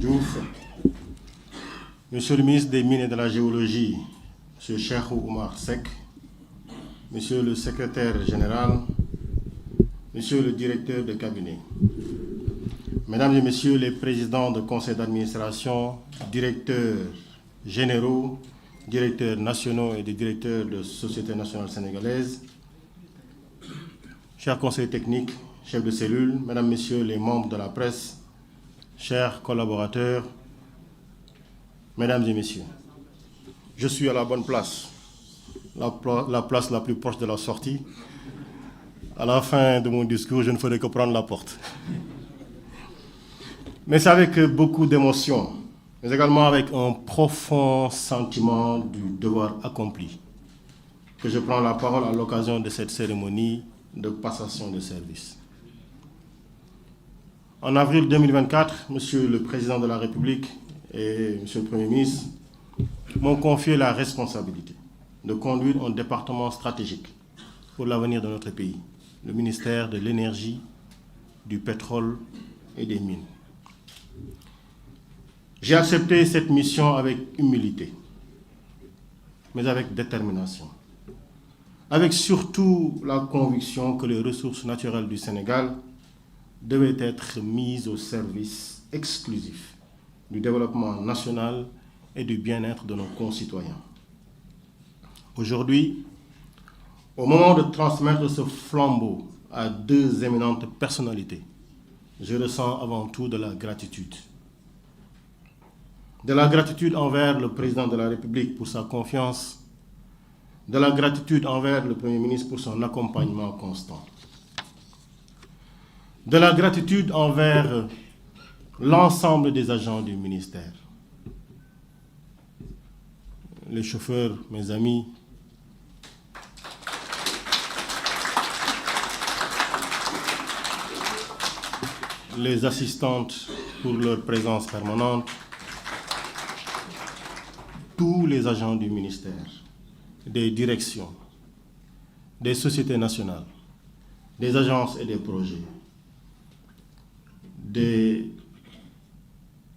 Diouf, Monsieur le ministre des Mines et de la Géologie, M. Cheikhou Oumar Seck, Monsieur le secrétaire général, Monsieur le directeur de cabinet, Mesdames et Messieurs les présidents de conseil d'administration, directeurs généraux, directeurs nationaux et des directeurs de Société nationale sénégalaise, chers conseillers techniques, chefs de cellule, Mesdames, Messieurs les membres de la presse, chers collaborateurs, Mesdames et Messieurs, je suis à la bonne place, la place la plus proche de la sortie. À la fin de mon discours, je ne ferai que prendre la porte. Mais c'est avec beaucoup d'émotion, mais également avec un profond sentiment du devoir accompli, que je prends la parole à l'occasion de cette cérémonie de passation de service. En avril 2024, Monsieur le Président de la République et Monsieur le Premier ministre m'ont confié la responsabilité de conduire un département stratégique pour l'avenir de notre pays, le ministère de l'Énergie, du Pétrole et des Mines. J'ai accepté cette mission avec humilité, mais avec détermination, avec surtout la conviction que les ressources naturelles du Sénégal devaient être mises au service exclusif du développement national et du bien-être de nos concitoyens. Aujourd'hui, au moment de transmettre ce flambeau à deux éminentes personnalités, je ressens avant tout de la gratitude. De la gratitude envers le Président de la République pour sa confiance, de la gratitude envers le Premier ministre pour son accompagnement constant, de la gratitude envers l'ensemble des agents du ministère, les chauffeurs, mes amis, les assistantes pour leur présence permanente, tous les agents du ministère, des directions, des sociétés nationales, des agences et des projets, des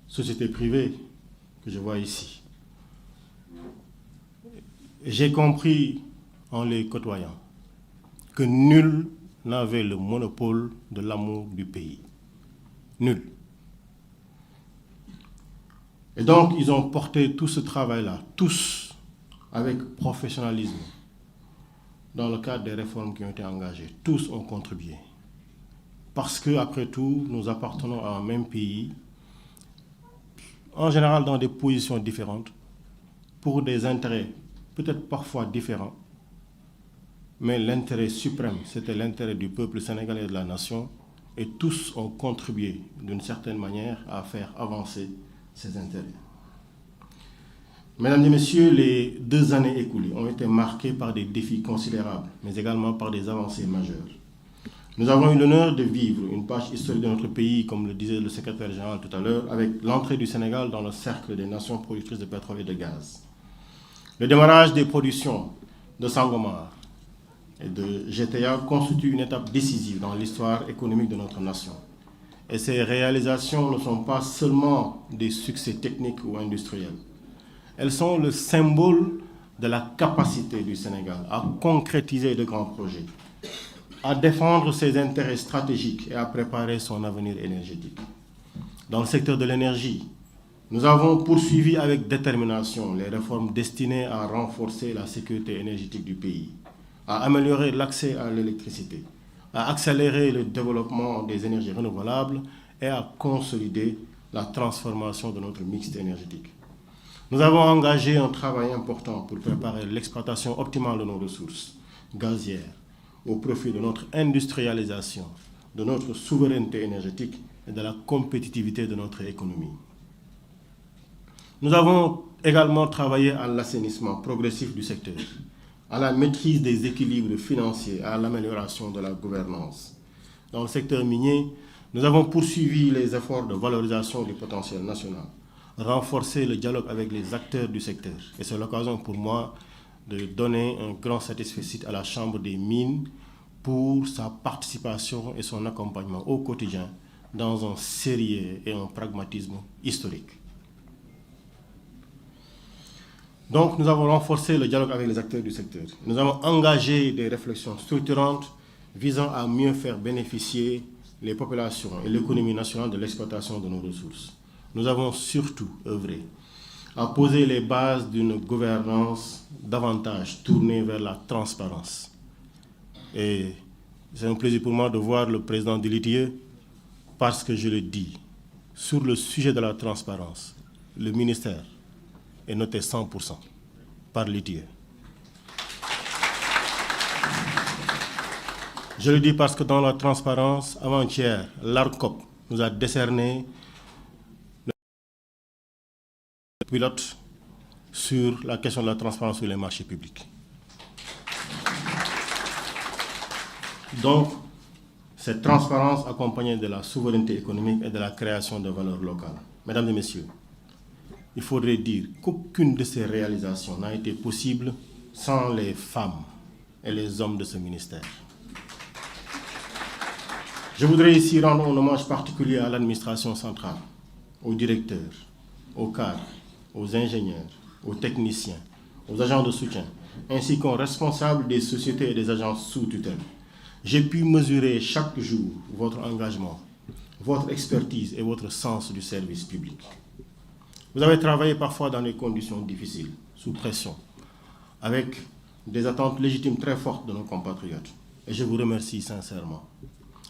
sociétés privées que je vois ici. J'ai compris en les côtoyant que nul n'avait le monopole de l'amour du pays. Nul. Et donc, ils ont porté tout ce travail-là, tous, avec professionnalisme, dans le cadre des réformes qui ont été engagées. Tous ont contribué. Parce que, après tout, nous appartenons à un même pays, en général dans des positions différentes, pour des intérêts peut-être parfois différents, mais l'intérêt suprême, c'était l'intérêt du peuple sénégalais et de la nation, et tous ont contribué d'une certaine manière à faire avancer ces intérêts. Mesdames et Messieurs, les 2 années écoulées ont été marquées par des défis considérables, mais également par des avancées majeures. Nous avons eu l'honneur de vivre une page historique de notre pays, comme le disait le secrétaire général tout à l'heure, avec l'entrée du Sénégal dans le cercle des nations productrices de pétrole et de gaz. Le démarrage des productions de Sangomar et de GTA constitue une étape décisive dans l'histoire économique de notre nation. Et ces réalisations ne sont pas seulement des succès techniques ou industriels. Elles sont le symbole de la capacité du Sénégal à concrétiser de grands projets, à défendre ses intérêts stratégiques et à préparer son avenir énergétique. Dans le secteur de l'énergie, nous avons poursuivi avec détermination les réformes destinées à renforcer la sécurité énergétique du pays, à améliorer l'accès à l'électricité, à accélérer le développement des énergies renouvelables et à consolider la transformation de notre mix énergétique. Nous avons engagé un travail important pour préparer l'exploitation optimale de nos ressources gazières au profit de notre industrialisation, de notre souveraineté énergétique et de la compétitivité de notre économie. Nous avons également travaillé à l'assainissement progressif du secteur, à la maîtrise des équilibres financiers, à l'amélioration de la gouvernance. Dans le secteur minier, nous avons poursuivi les efforts de valorisation du potentiel national, renforcé le dialogue avec les acteurs du secteur. Et c'est l'occasion pour moi de donner un grand satisfecit à la Chambre des mines pour sa participation et son accompagnement au quotidien dans un sérieux et un pragmatisme historique. Donc, nous avons renforcé le dialogue avec les acteurs du secteur. Nous avons engagé des réflexions structurantes visant à mieux faire bénéficier les populations et l'économie nationale de l'exploitation de nos ressources. Nous avons surtout œuvré à poser les bases d'une gouvernance davantage tournée vers la transparence. Et c'est un plaisir pour moi de voir le président de l'ITIE parce que je le dis, sur le sujet de la transparence, le ministère est noté 100% par l'ITIE. Je le dis parce que dans la transparence, avant-hier, l'ARCOP nous a décerné le pilote sur la question de la transparence sur les marchés publics. Donc, cette transparence accompagnée de la souveraineté économique et de la création de valeurs locales. Mesdames et messieurs, il faudrait dire qu'aucune de ces réalisations n'a été possible sans les femmes et les hommes de ce ministère. Je voudrais ici rendre un hommage particulier à l'administration centrale, aux directeurs, aux cadres, aux ingénieurs, aux techniciens, aux agents de soutien, ainsi qu'aux responsables des sociétés et des agences sous tutelle. J'ai pu mesurer chaque jour votre engagement, votre expertise et votre sens du service public. Vous avez travaillé parfois dans des conditions difficiles, sous pression, avec des attentes légitimes très fortes de nos compatriotes. Et je vous remercie sincèrement.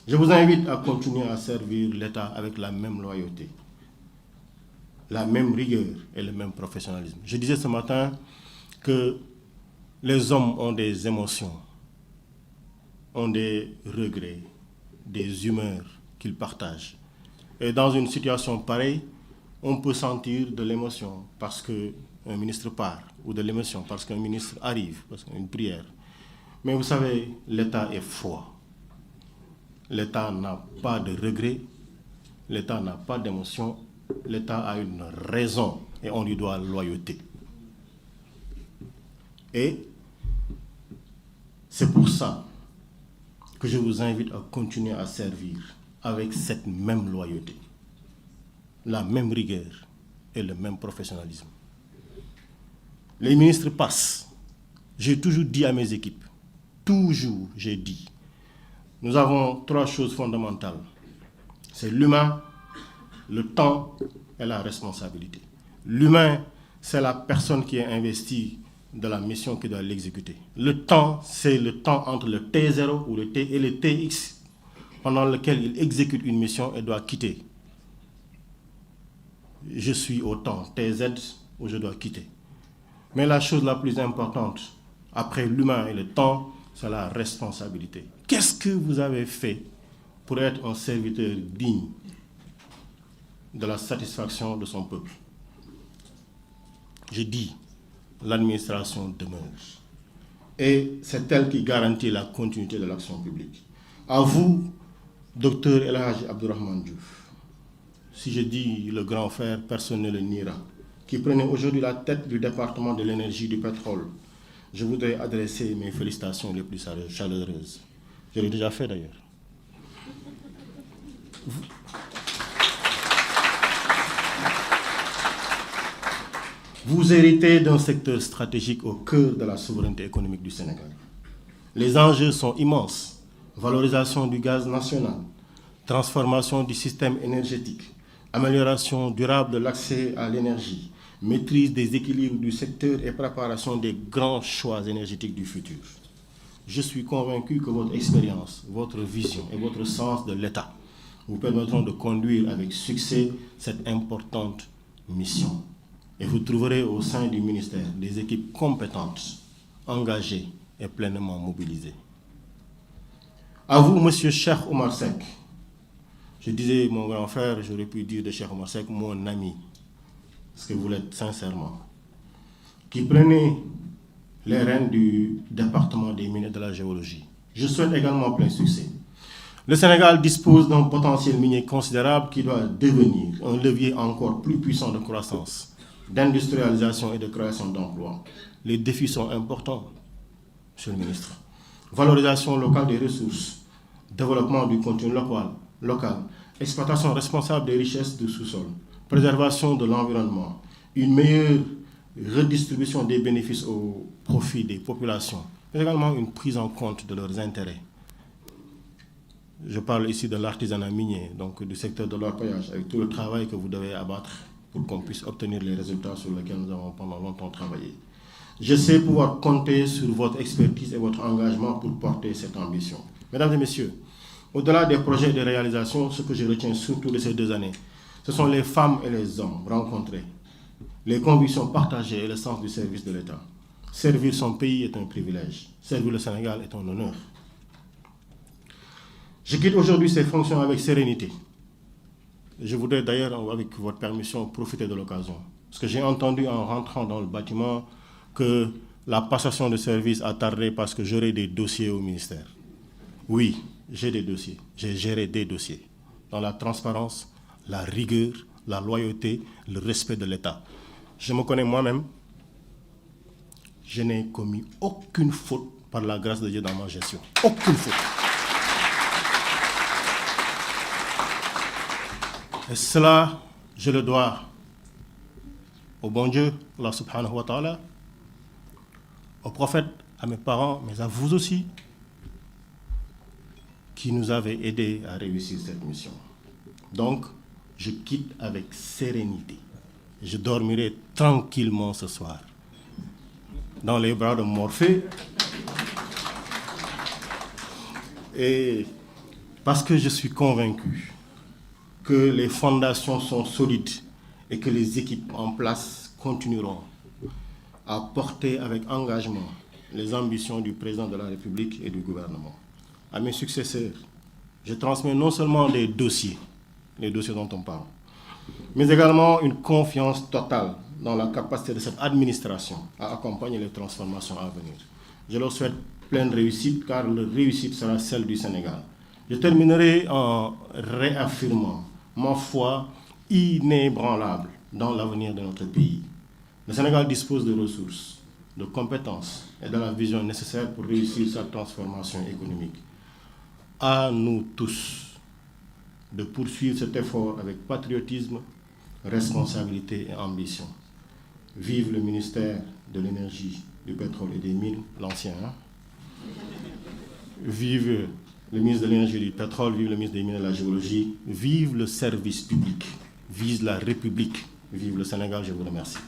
Je vous invite à continuer à servir l'État avec la même loyauté, la même rigueur et le même professionnalisme. Je disais ce matin que les hommes ont des émotions, ont des regrets, des humeurs qu'ils partagent. Et dans une situation pareille, on peut sentir de l'émotion parce qu'un ministre part, ou de l'émotion parce qu'un ministre arrive, parce qu'il y a une prière. Mais vous savez, l'État est froid. L'État n'a pas de regrets, l'État n'a pas d'émotion, l'État a une raison et on lui doit loyauté. Et c'est pour ça que je vous invite à continuer à servir avec cette même loyauté, la même rigueur et le même professionnalisme. Les ministres passent. J'ai toujours dit à mes équipes, toujours j'ai dit, nous avons 3 choses fondamentales. C'est l'humain, le temps et la responsabilité. L'humain, c'est la personne qui est investie de la mission qui doit l'exécuter. Le temps, c'est le temps entre le T0 ou le T et le TX pendant lequel il exécute une mission et doit quitter. Je suis au temps TZ où je dois quitter. Mais la chose la plus importante, après l'humain et le temps, c'est la responsabilité. Qu'est-ce que vous avez fait pour être un serviteur digne de la satisfaction de son peuple? Je dis, l'administration demeure. Et c'est elle qui garantit la continuité de l'action publique. À vous, Dr El Hadji Abdourahmane Diouf, si je dis le grand frère, personne ne le niera, qui prenait aujourd'hui la tête du département de l'énergie et du pétrole, je voudrais adresser mes félicitations les plus chaleureuses. Je l'ai déjà fait d'ailleurs. Vous héritez d'un secteur stratégique au cœur de la souveraineté économique du Sénégal. Les enjeux sont immenses. Valorisation du gaz national, transformation du système énergétique, amélioration durable de l'accès à l'énergie, maîtrise des équilibres du secteur et préparation des grands choix énergétiques du futur. Je suis convaincu que votre expérience, votre vision et votre sens de l'État vous permettront de conduire avec succès cette importante mission. Et vous trouverez au sein du ministère des équipes compétentes, engagées et pleinement mobilisées. À vous, Monsieur Cheikh Oumar Seck. Je disais mon grand frère, j'aurais pu dire de Cheikh Oumar Seck, mon ami, parce que vous l'êtes sincèrement, qui prenait les rênes du département des mines et de la géologie. Je souhaite également plein succès. Le Sénégal dispose d'un potentiel minier considérable qui doit devenir un levier encore plus puissant de croissance, d'industrialisation et de création d'emplois. Les défis sont importants, Monsieur le ministre. Valorisation locale des ressources, développement du contenu local, exploitation responsable des richesses du sous-sol, préservation de l'environnement, une meilleure redistribution des bénéfices au profit des populations, mais également une prise en compte de leurs intérêts. Je parle ici de l'artisanat minier, donc du secteur de l'orpaillage, avec tout le travail que vous devez abattre pour qu'on puisse obtenir les résultats sur lesquels nous avons pendant longtemps travaillé. Je sais pouvoir compter sur votre expertise et votre engagement pour porter cette ambition. Mesdames et messieurs, au-delà des projets et des réalisations, ce que je retiens surtout de ces 2 années, ce sont les femmes et les hommes rencontrés, les convictions partagées et le sens du service de l'État. Servir son pays est un privilège. Servir le Sénégal est un honneur. Je quitte aujourd'hui ces fonctions avec sérénité. Je voudrais d'ailleurs, avec votre permission, profiter de l'occasion. Parce que j'ai entendu en rentrant dans le bâtiment que la passation de service a tardé parce que j'aurais des dossiers au ministère. Oui, j'ai des dossiers. J'ai géré des dossiers. Dans la transparence, la rigueur, la loyauté, le respect de l'État. Je me connais moi-même. Je n'ai commis aucune faute par la grâce de Dieu dans ma gestion. Aucune faute. Et cela, je le dois au bon Dieu, Allah subhanahu wa ta'ala, au prophète, à mes parents, mais à vous aussi, qui nous avez aidés à réussir cette mission. Donc, je quitte avec sérénité. Je dormirai tranquillement ce soir, dans les bras de Morphée. Et parce que je suis convaincu que les fondations sont solides et que les équipes en place continueront à porter avec engagement les ambitions du président de la République et du gouvernement. À mes successeurs, je transmets non seulement les dossiers dont on parle, mais également une confiance totale dans la capacité de cette administration à accompagner les transformations à venir. Je leur souhaite pleine réussite, car la réussite sera celle du Sénégal. Je terminerai en réaffirmant ma foi inébranlable dans l'avenir de notre pays. Le Sénégal dispose de ressources, de compétences et de la vision nécessaire pour réussir sa transformation économique. À nous tous de poursuivre cet effort avec patriotisme, responsabilité et ambition. Vive le ministère de l'Énergie, du Pétrole et des Mines, l'ancien. Vive le ministre de l'Énergie et du Pétrole, vive le ministre des Mines et de la Géologie. Vive le service public, vive la République, vive le Sénégal, je vous remercie.